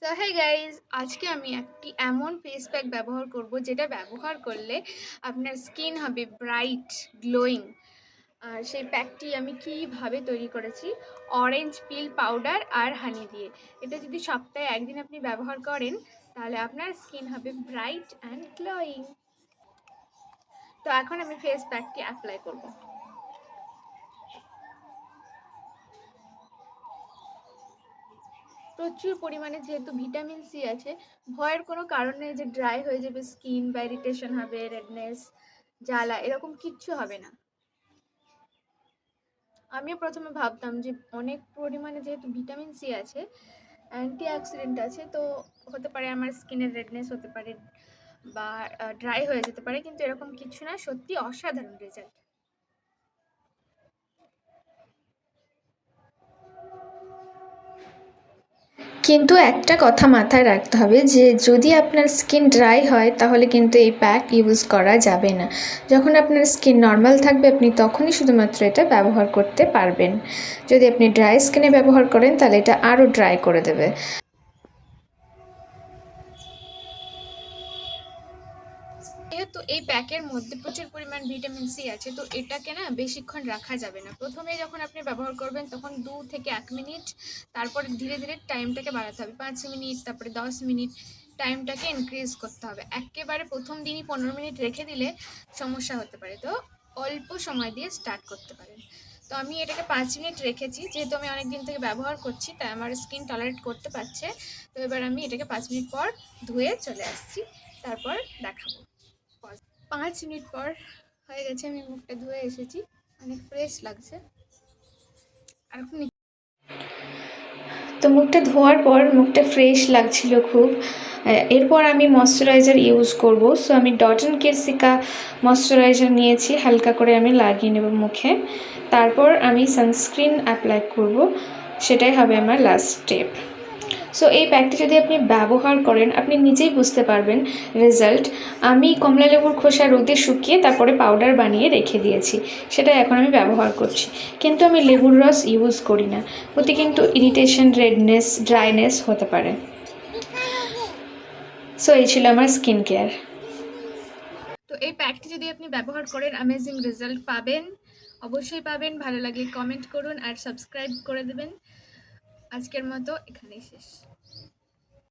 So hey guys, আজকে আমি একটি এমন ফেস প্যাক ব্যবহার করব যেটা ব্যবহার করলে আপনার স্কিন হবে ব্রাইট গ্লোয়িং। আর সেই প্যাকটি আমি কিভাবে তৈরি করেছি, অরেঞ্জ পিল পাউডার আর হানি দিয়ে। এটা যদি সপ্তাহে একদিন আপনি ব্যবহার করেন তাহলে আপনার স্কিন হবে ব্রাইট অ্যান্ড গ্লোয়িং। তো এখন আমি ফেস প্যাকটি অ্যাপ্লাই করব। প্রচুর পরিমাণে যেহেতু ভিটামিন সি আছে, ভয়ের কোনো কারণ নেই যে ড্রাই হয়ে যাবে স্কিন বা ইরিটেশন হবে, রেডনেস, জ্বালা এরকম কিচ্ছু হবে না। আমিও প্রথমে ভাবতাম যে অনেক পরিমাণে যেহেতু ভিটামিন সি আছে, অ্যান্টি অক্সিডেন্ট আছে, তো হতে পারে আমার স্কিনের রেডনেস হতে পারে বা ড্রাই হয়ে যেতে পারে, কিন্তু এরকম কিছু না। সত্যি অসাধারণ রেজাল্ট। কিন্তু একটা কথা মাথায় রাখতে হবে যে যদি আপনার স্কিন ড্রাই হয় তাহলে কিন্তু এই প্যাক ইউজ করা যাবে না। যখন আপনার স্কিন নর্মাল থাকবে আপনি তখনই শুধুমাত্র এটা ব্যবহার করতে পারবেন। যদি আপনি ড্রাই স্কিনে ব্যবহার করেন তাহলে এটা আরও ড্রাই করে দেবে। যেহেতু এই প্যাকের মধ্যে প্রচুর পরিমাণ ভিটামিন সি আছে, তো এটাকে না বেশিক্ষণ রাখা যাবে না। প্রথমে যখন আপনি ব্যবহার করবেন তখন 2 থেকে 1 মিনিট, তারপরে ধীরে ধীরে টাইমটাকে বাড়াতে হবে। 5 মিনিট, তারপরে 10 মিনিট, টাইমটাকে ইনক্রিজ করতে হবে। একেবারে প্রথম দিনই 15 মিনিট রেখে দিলে সমস্যা হতে পারে। তো অল্প সময় দিয়ে স্টার্ট করতে পারেন। তো আমি এটাকে 5 মিনিট রেখেছি, যেহেতু আমি অনেক দিন থেকে ব্যবহার করছি তাই আমার স্কিন টলারেট করতে পারছে। তো এবার আমি এটাকে 5 মিনিট পর ধুয়ে চলে আসছি, তারপর দেখাবো। 5 মিনিট পর হয়ে গেছে, আমি মুখটা ধুয়ে এসেছি, অনেক ফ্রেশ লাগছে। আর তো মুখটা ধোয়ার পর মুখটা ফ্রেশ লাগছিল খুব। এরপর আমি ময়শ্চারাইজার ইউজ করব। সো আমি ডট অ্যান্ড কেয়ার ময়শ্চারাইজার নিয়েছি, হালকা করে আমি লাগিয়ে নেব মুখে। তারপর আমি সানস্ক্রিন অ্যাপ্লাই করব, সেটাই হবে আমার লাস্ট স্টেপ। সো এই প্যাকটি যদি আপনি ব্যবহার করেন আপনি নিজেই বুঝতে পারবেন রেজাল্ট। আমি কমলা লেবুর খোসা রোদে শুকিয়ে তারপরে পাউডার বানিয়ে রেখে দিয়েছি, সেটা এখন আমি ব্যবহার করছি। কিন্তু আমি লেবুর রস ইউজ করি না, ওতে কিন্তু ইরিটেশন, রেডনেস, ড্রাইনেস হতে পারে। সো এই ছিল আমার স্কিন কেয়ার। তো এই প্যাকটি যদি আপনি ব্যবহার করেন অ্যামেজিং রেজাল্ট পাবেন, অবশ্যই পাবেন। ভালো লাগলে কমেন্ট করুন আর সাবস্ক্রাইব করে দেবেন। আজকের মতো এখানেই শেষ।